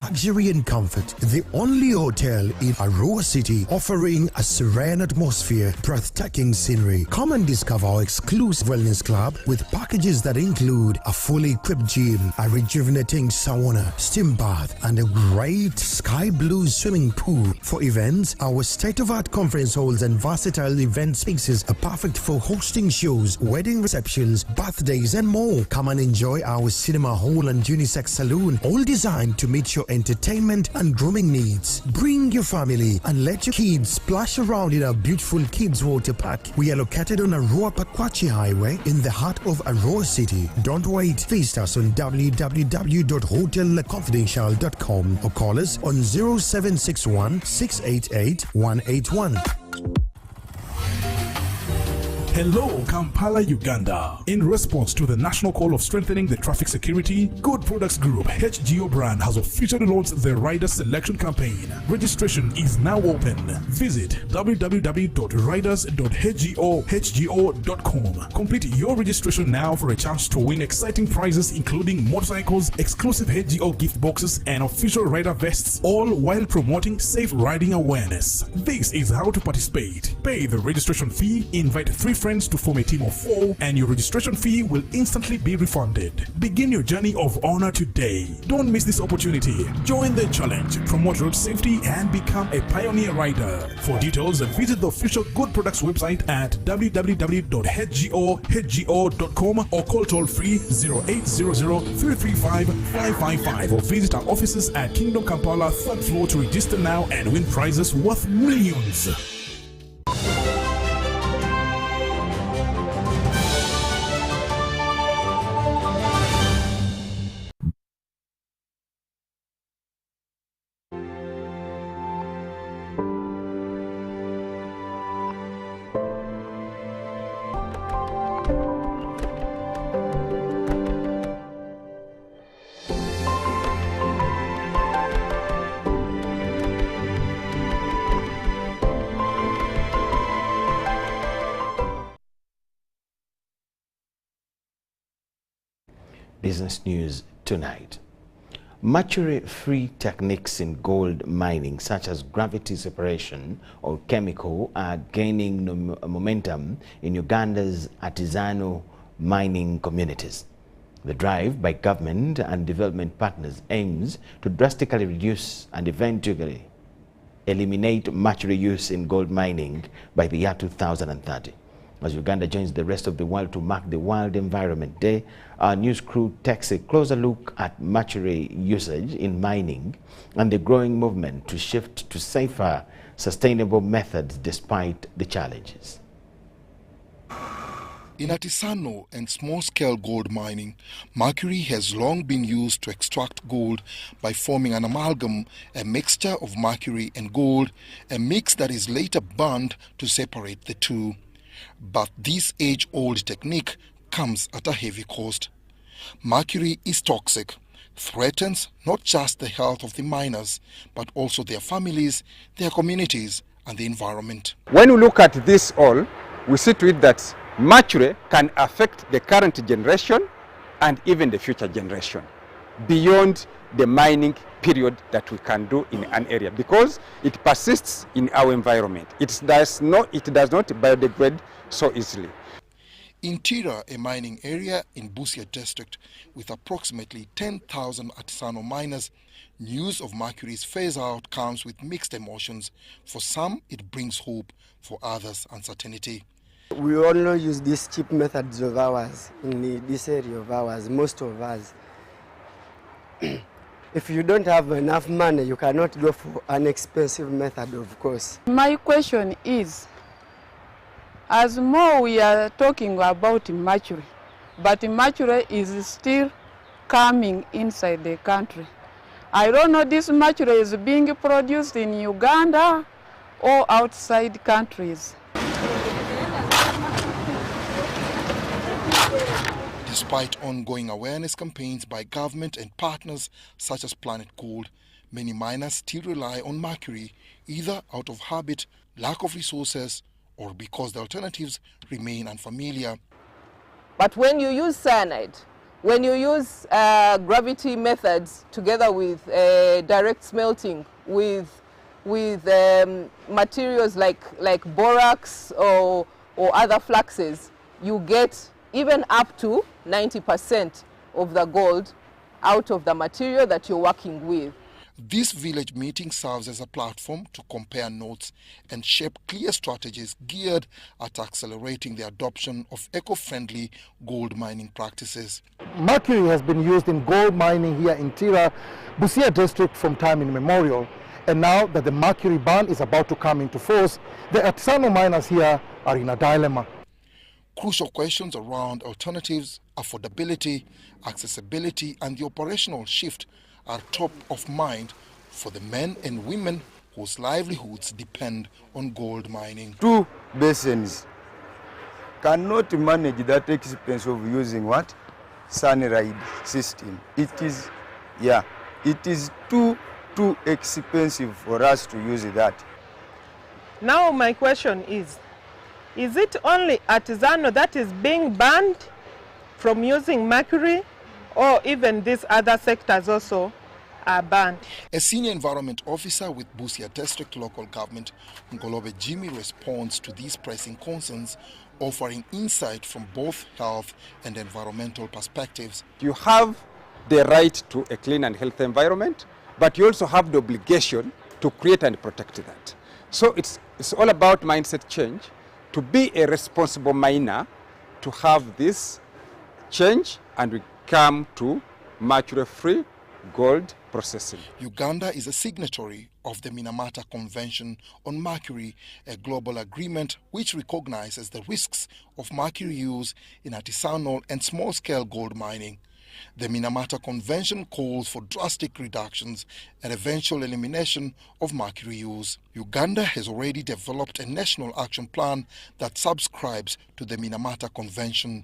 luxury and comfort. The only hotel in Aroa City offering a serene atmosphere, breathtaking scenery. Come and discover our exclusive wellness club with packages that include a fully equipped gym, a rejuvenating sauna, steam bath, and a great sky blue swimming pool. For events, our state-of-art conference halls and versatile event spaces are perfect for hosting shows, wedding receptions, birthdays, and more. Come and enjoy our cinema hall and unisex saloon, all designed to meet your entertainment and grooming needs. Bring your family and let your kids splash around in our beautiful kids water park. We are located on Aroa Pakwachi Highway in the heart of Aroa City. Don't wait. Visit us on www.hotelconfidential.com or call us on 0761 688 181. Hello, Kampala, Uganda. In response to the national call of strengthening the traffic security, Good Products Group HGO brand has officially launched the Rider Selection Campaign. Registration is now open. Visit www.riders.hgo.com. Complete your registration now for a chance to win exciting prizes including motorcycles, exclusive HGO gift boxes, and official rider vests, all while promoting safe riding awareness. This is how to participate. Pay the registration fee, invite 3 friends to form a team of 4, and your registration fee will instantly be refunded. Begin your journey of honor today. Don't miss this opportunity. Join the challenge, promote road safety, and become a pioneer rider. For details, visit the official Good Products website at www.hgo.com or call toll-free 0800-335-555 or visit our offices at Kingdom Kampala 3rd floor to register now and win prizes worth millions. Business News tonight. Mercury-free techniques in gold mining, such as gravity separation or chemical, are gaining momentum in Uganda's artisanal mining communities. The drive by government and development partners aims to drastically reduce and eventually eliminate mercury use in gold mining by the year 2030. As Uganda joins the rest of the world to mark the World Environment Day, our news crew takes a closer look at mercury usage in mining and the growing movement to shift to safer, sustainable methods despite the challenges. In artisanal and small-scale gold mining, mercury has long been used to extract gold by forming an amalgam, a mixture of mercury and gold, a mix that is later burned to separate the two. But this age-old technique comes at a heavy cost. Mercury is toxic, threatens not just the health of the miners, but also their families, their communities, and the environment. When we look at this all, we see to it that mercury can affect the current generation and even the future generation beyond the mining period that we can do in an area, because it persists in our environment. It does not biodegrade so easily. In Tira, a mining area in Busia district with approximately 10,000 artisanal miners, news of mercury's phase out comes with mixed emotions. For some, it brings hope. For others, uncertainty. We only use these cheap methods of ours in this area of ours, most of us. If you don't have enough money, you cannot go for an expensive method, of course. My question is, as more we are talking about mercury, but mercury is still coming inside the country. I don't know this mercury is being produced in Uganda or outside countries. Despite ongoing awareness campaigns by government and partners such as Planet Gold, many miners still rely on mercury, either out of habit, lack of resources, or because the alternatives remain unfamiliar. But when you use cyanide, when you use gravity methods together with direct smelting, with materials like borax or other fluxes, you get even up to 90% of the gold out of the material that you're working with. This village meeting serves as a platform to compare notes and shape clear strategies geared at accelerating the adoption of eco-friendly gold mining practices. Mercury has been used in gold mining here in Tira, Busia district from time immemorial. And now that the mercury ban is about to come into force, the artisanal miners here are in a dilemma. Crucial questions around alternatives, affordability, accessibility, and the operational shift are top of mind for the men and women whose livelihoods depend on gold mining. 2 basins cannot manage that expense of using what? Sunride system. It is too expensive for us to use that. Now my question is it only artisanal that is being banned from using mercury, or even these other sectors also are banned? A senior environment officer with Busia District Local Government, Ngolobe Jimmy, responds to these pressing concerns, offering insight from both health and environmental perspectives. You have the right to a clean and healthy environment, but you also have the obligation to create and protect that. So it's all about mindset change, to be a responsible miner, to have this change, and we come to mercury-free gold processing. Uganda is a signatory of the Minamata Convention on Mercury, a global agreement which recognizes the risks of mercury use in artisanal and small-scale gold mining. The Minamata Convention calls for drastic reductions and eventual elimination of mercury use. Uganda has already developed a national action plan that subscribes to the Minamata Convention.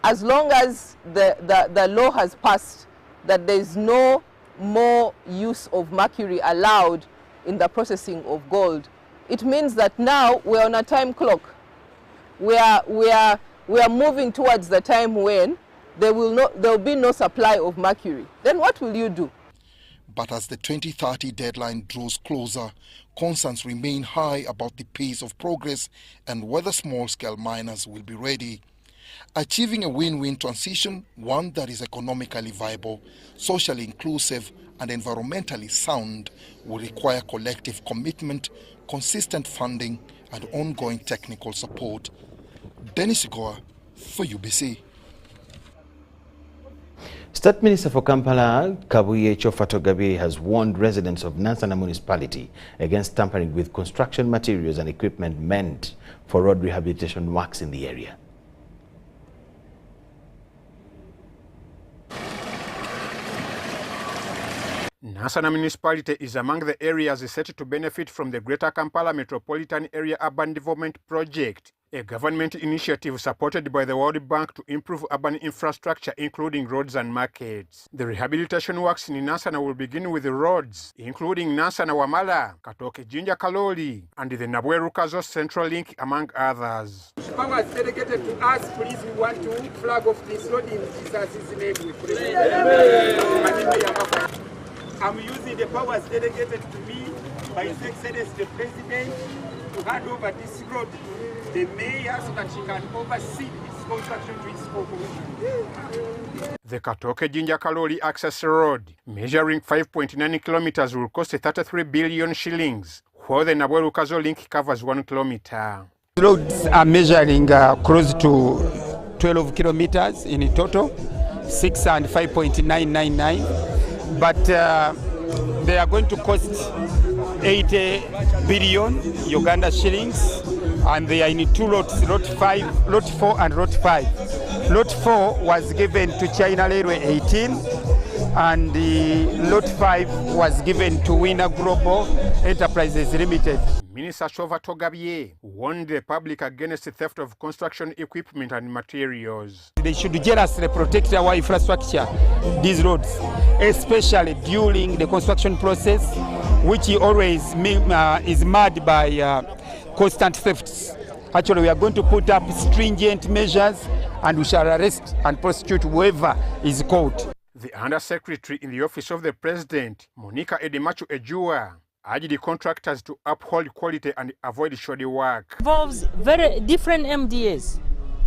As long as the law has passed that there is no more use of mercury allowed in the processing of gold, it means that now we're on a time clock. We are moving towards the time when there will be no supply of mercury, then what will you do? But as the 2030 deadline draws closer, concerns remain high about the pace of progress and whether small-scale miners will be ready. Achieving a win-win transition, one that is economically viable, socially inclusive, and environmentally sound, will require collective commitment, consistent funding, and ongoing technical support. Dennis Goa for UBC. State Minister for Kampala, Kabuye Chofatogabe, has warned residents of Nansana municipality against tampering with construction materials and equipment meant for road rehabilitation works in the area. Nansana municipality is among the areas set to benefit from the Greater Kampala Metropolitan Area Urban Development Project, a government initiative supported by the World Bank to improve urban infrastructure, including roads and markets. The rehabilitation works in Nansana will begin with the roads, including Nansana Wamala, Katoke Jinja Kaloli, and the Nabweru Kazo Central Link, among others. Powers delegated to us, please, we want to flag off this road in Jesus' name. We pray. I'm using the powers delegated to me by His Excellency the President to hand over this road to the mayor so that she can oversee its construction to its corporation. The Katoke Jinja Kaloli access road, measuring 5.9 kilometers, will cost 33 billion shillings, while the Nabweru Kazo link covers 1 kilometer. Roads are measuring close to 12 kilometers in total, 6 and 5.999. But they are going to cost 80 billion Uganda shillings, and they are in two lots, lot 4 and lot 5. Lot 4 was given to China Railway 18, and the lot 5 was given to Winner Global Enterprises Limited. Minister Shova Togabye warned the public against the theft of construction equipment and materials. They should jealously protect our infrastructure, these roads, especially during the construction process, which always is marred by constant thefts. Actually, we are going to put up stringent measures, and we shall arrest and prosecute whoever is caught. The Undersecretary in the Office of the President, Monica Edemachu Ejua, urged the contractors to uphold quality and avoid shoddy work. Involves very different MDAs.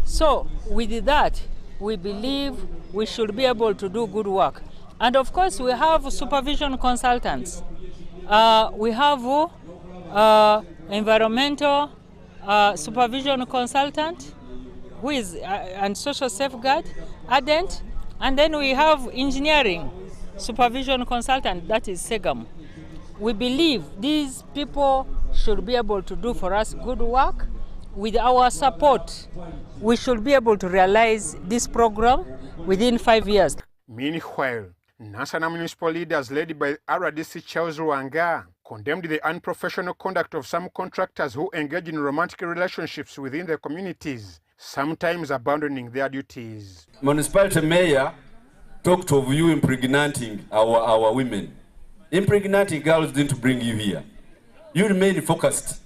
So with that, we believe we should be able to do good work. And of course, we have supervision consultants. We have environmental supervision consultant, who is and social safeguard, ADENT, and then we have engineering supervision consultant, that is SEGAM. We believe these people should be able to do for us good work. With our support, we should be able to realize this program within 5 years. Meanwhile, Nansana municipal leaders led by RDC Charles Ruanga condemned the unprofessional conduct of some contractors who engage in romantic relationships within the communities, sometimes abandoning their duties. Municipality mayor talked of you impregnating our women. Impregnating girls didn't bring you here. You remain focused.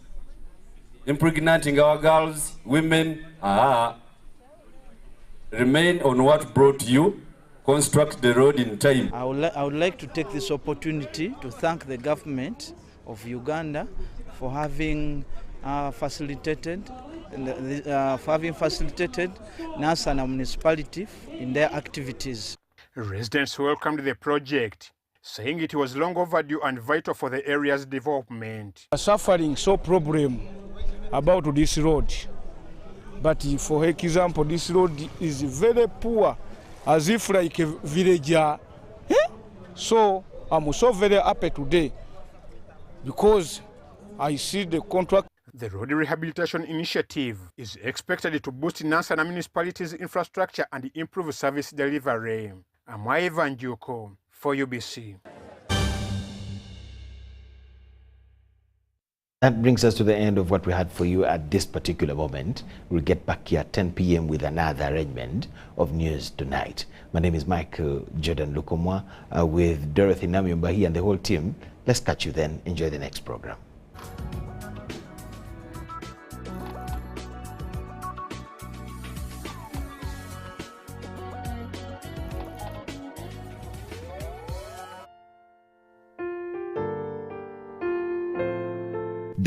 Impregnating our girls, women, remain on what brought you. Construct the road in time. I would like to take this opportunity to thank the government of Uganda for having facilitated Nansana municipality in their activities. Residents welcomed the project, saying it was long overdue and vital for the area's development. Suffering so problem about this road, but for example, this road is very poor, as if like a villager. So I'm so very happy today because I see the contract. The road rehabilitation initiative is expected to boost Nansana municipality's infrastructure and improve service delivery. I'm Ivan Juko for UBC. That brings us to the end of what we had for you at this particular moment. We'll get back here at 10 p.m. with another arrangement of News Tonight. My name is Micheal Jordan Lukomwa with Dorothy Namyomba and the whole team. Let's catch you then. Enjoy the next program.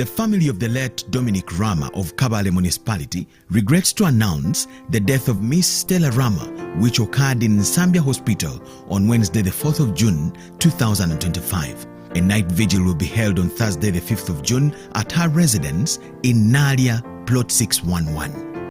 The family of the late Dominic Rama of Kabale Municipality regrets to announce the death of Miss Stella Rama, which occurred in Zambia Hospital on Wednesday, the 4th of June, 2025. A night vigil will be held on Thursday, the 5th of June at her residence in Nalia, Plot 611.